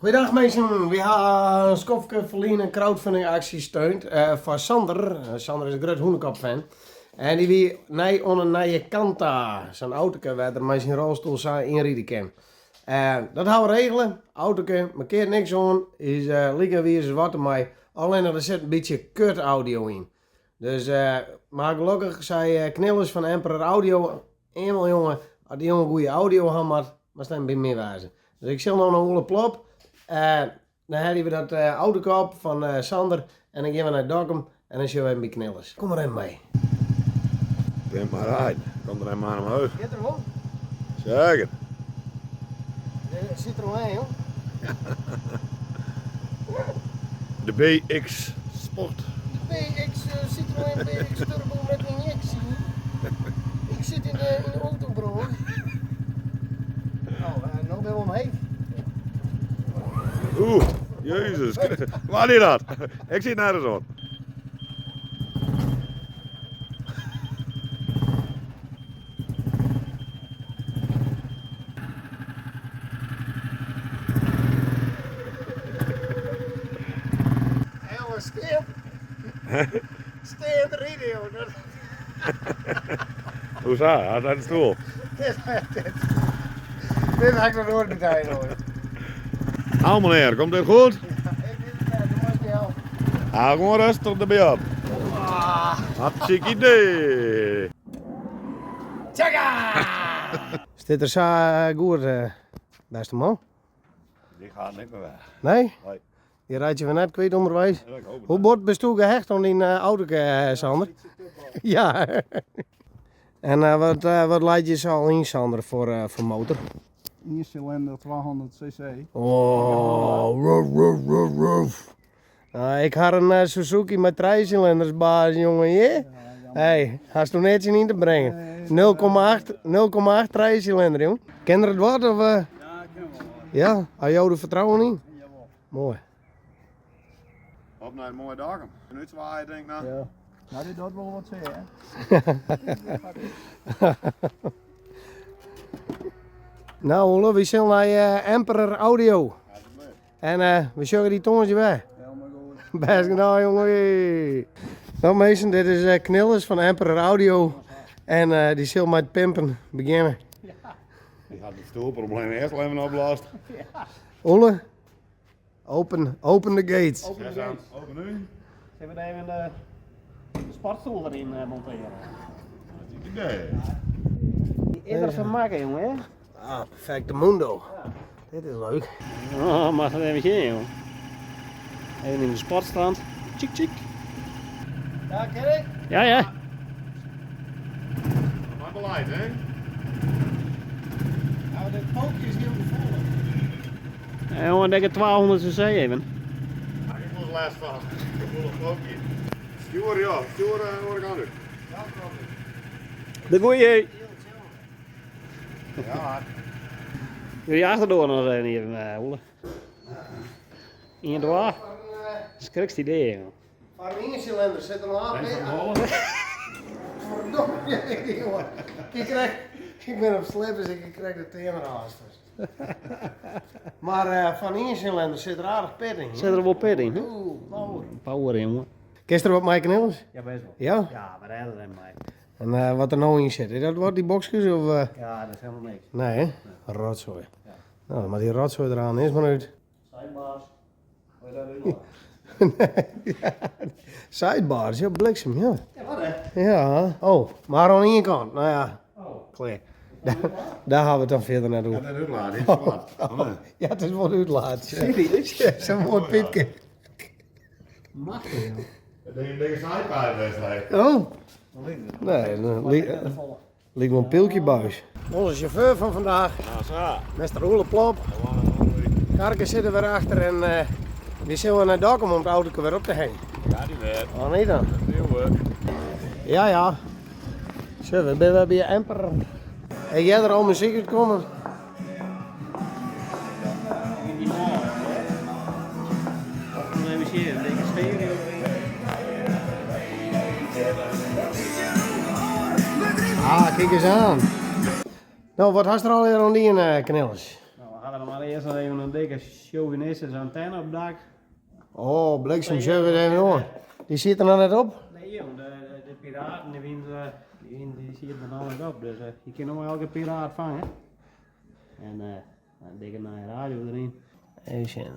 Goeiedag mensen, we hebben een Skofke verliezen crowdfunding actie gesteund van Sander. Sander is een groot Hoenekop-fan. En die wie nee onder nieuwe Kanta, zijn autoke waar er met zijn rolstoel inrijden kan. Dat gaan we regelen. Autoke, markeert niks aan, is liggen weer zwart mij. Alleen er zit een beetje kut audio in. Dus, maar gelukkig zei Knillers van Emperor Audio, eenmaal jongen, als die jongen goede audio had, maar staan bij meer wijzen. Dus ik zeg nog een hele plop. Dan hebben we dat autokop van Sander en dan gaan we naar Dokkum en dan zien we hem bij Knillers. Kom er even mee. Kom maar uit, kom er even aan omhoog. Zit er wel? Zeker. Zit er wel een, joh. De BX Sport. BX Citroën BX Turbo met injectie. Ik zit in de auto, bro. Nou ben we omheen. Oeh, jezus. Waar is dat? Ik zit nergens op. Steer de radio. Hoe zo? Hij staat de stoel. Dit ga ik nog nooit meteen hoor. Nou meneer, komt dit goed? Ja, Hou gewoon rustig erbij op. Hartstikke idee. tjaka! Is dit er zo goed, beste man? Die gaat niet meer weg. Nee? Nee. Je rijdt je van net kwijt onderwijs. Ja, ik hoop het. Hoe wordt best toe gehecht aan die auto, Sander? Ja. En wat laat je zo al in, Sander, voor motor? 1 cilinder 200 cc. Oh, roef, roef, roef. Ik had een Suzuki met 3 cilinders baas, jongen, je? Hey, had je net in te brengen. 0,8 3 cilinder, jongen. Ken je het wat? Of, Ja, ik ken wel. ja, had jou er vertrouwen in? Jawel. Mooi. Op naar een mooie dag. Nu zwaaien denk ik nou. Ja. Nou, dit doet wel wat zeggen. Nou, Olle, we zijn naar Emperor Audio. En we zorgen die tongetje weg. Helemaal goed. Best gedaan, jongen. Nou, mensen, dit is Knillers van Emperor Audio. En die zal met pimpen beginnen. Die gaat het stoelprobleem eerst even oplossen. Olle, open the gates. Open de Zes aan. gates. Open nu. Zullen we even de sportstoel erin monteren? Hartstikke idee. Eerder van maken, jongen, hè? Ah, perfecte mundo. Dit is leuk. Oh, mag het even zien, jongen. Even in de sportstrand. Tjik, tjik. Ja, ken ik? Ja, ja. Maar beleid, hè? Nou, dit pookje is heel gevoelig. Jongen, denk ik 1200 cc even. Ja, ik moet last van. Ik moet een pookje. Stuur, ja. Stuur, hoor ik aan nu. De goeie. Ja. Jullie achterdoor nog even, Olle. In de waar? Skrikst idee, jongen. Van een 1 cilinder zit er nog aan. Ben je van Holland? Verdomme, jongen. Ik ben op slip, dus ik krijg de tenen haast. Maar van 1 cilinder zit er aardig pit in. Zit er wel pit in, hè? Oeh, power. Power, jongen. Kist er wat Mike Knillers? Ja, best wel. Ja? Ja, maar redden hem mij. En wat er nou in zit, is dat wat die boxjes of? Ja, dat is helemaal niks. Nee, hè? Rotzooi. Ja. Nou, maar die rotzooi eraan is maar uit. Sidebars. Hoe je dat doet? Sidebars, ja, bliksem, ja. Ja, wat hè? Ja, oh, maar aan één kant. Nou ja, Oh. klaar. Daar gaan we het dan verder naar doen. Ja, dat uitlaat. Dit is wat. Ja, het is wat uitlaat. Serieus? Ja, zo'n mooi pitje. Mag je, joh. Dat is een dikke sniper-wedstrijd. Oh, Dan ligt het. nee, dan lijkt Vol. wel een pilkjebuis. Onze chauffeur van vandaag, Nou, zo. Mr. Ole Plop. Karken zitten weer achter en die zullen we naar Dokkum om het auto weer op te hangen. Ja, die weer. Oh nee dan. Heel goed. Ja, ja. Zo, we zijn bij Emperor. En jij er al muziek uitkomen? In die mall, hè? Of dan hebben ze hier een dikke stereo erin. Ah, kijk eens aan. Nou, wat had er al hier aan die knillers? Nou, we gaan er maar Eerst nog even een dikke chauvinistische antenne op het dak. Oh, bliksem, zullen we het even hoor. Die zit er nog net op. Nee, want de piraten die zitten er nog niet op. Dus je kan nog maar elke piraat vangen. En een dikke naar radio erin. Even zien.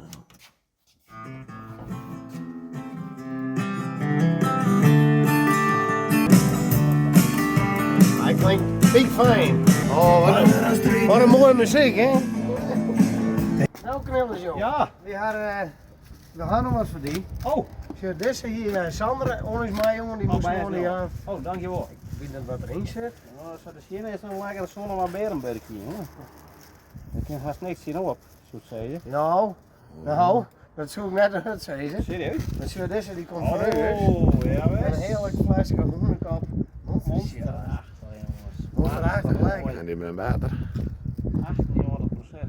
Hij klinkt piekfijn. Oh, wat een mooie muziek, hè? Nou, knellers, joh. Ja. We gaan nog wat verdienen. Oh. Zo, deze hier, Sander, ondanks mij, jongen, die moest bij gewoon het niet wel. aan. Oh, dankjewel. Ik weet niet wat erin zit. Nou, zo de China is een lekkere zonne van Berenberg hier. Ik kan haast niks zien op, zo zei je. Nou, dat zoek ik net uit, zei ze. Serieus? Maar zo, deze die komt van huis. Oh, ja En een best. heerlijk flesje hoenekap. Monster. Monsterachtig lekker. En die met water. 98%.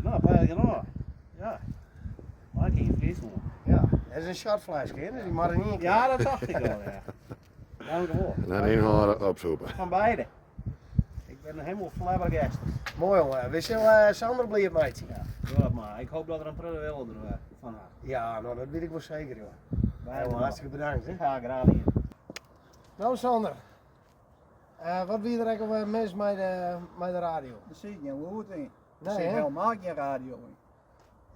Nou, bijna genoeg. Ja. Maar ik geen vlees meer. Ja, dat is een shotflesje, hè? Dus die mag er niet in. Ja, dat dacht ik al, ja. Dankjewel. En dan een gaan opzoeken. Van beide. Ik ben helemaal flabbergasted. Mooi jongen, we zullen Sander blijven meidje. Ja, doe dat maar. Ik hoop dat er een prille wil van haar. Ja, nou dat weet ik wel zeker joh. Beide Heel maar. hartstikke bedankt hè. Ik ga graag in. Nou Sander, wat wil je er eigenlijk op mis met de radio? Dat zie ik niet goed in. Nee, Ik zie hè? helemaal geen radio in.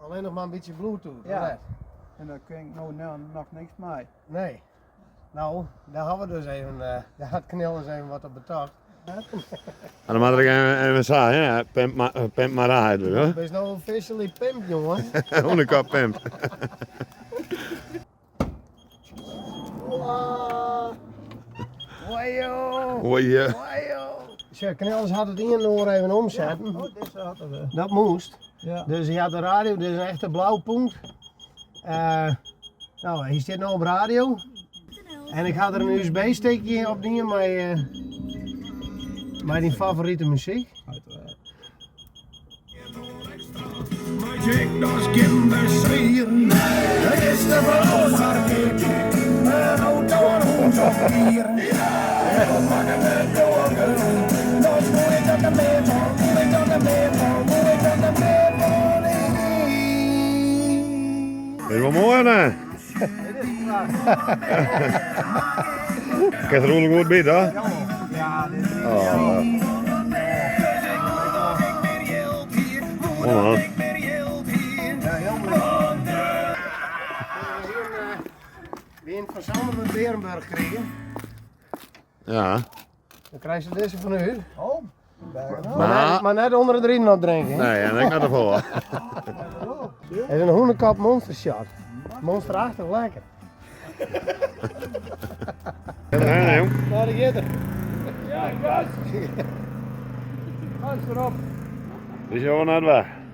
Alleen nog maar een beetje bluetooth. Ja. of net? En daar kun ik nou nog niks mee. Nee. Nou, daar hebben we dus even, daar had Knellers even wat op betaald. En dan moet ik even zeggen, ja, pimp maar uit, hoor. Wees nou officially pimp jongen. Hoenekap pimp. Wajo! Oei, Wajo! Zo, Knellers had het in en oor even omzetten. Oh, dit had er. Dat moest. Ja. Dus je had de radio, dit is een echte blauwpunt. Nou, hij zit nou op radio. En ik had er een USB-steekje op dingen met die favoriete muziek. Uiteraard. Magic does gimbersvieren. Het is de verloofd. Een auto en ons op vieren. We maken het doorgelopen. Dat moet ik aan de meer van, moet ik aan de meer van, moet ik aan de meer van. Is wel mooi, hè? Kijk er roerlijk goed bij, hè? Ja, dit is Oh. Oh, man. Ja, heel mooi. Wie een van Sander met Berenberg kregen, Ja. dan krijg je deze van u. Oh, Maar net onder de erin op drinken. hè? Nee, en ik naar ervoor. Het is een hoenekap monster shot. Monsterachtig lekker. Nee, jong. Nou, die gaat er. Ja, gas! Gas erop! Die is gewoon naar de weg.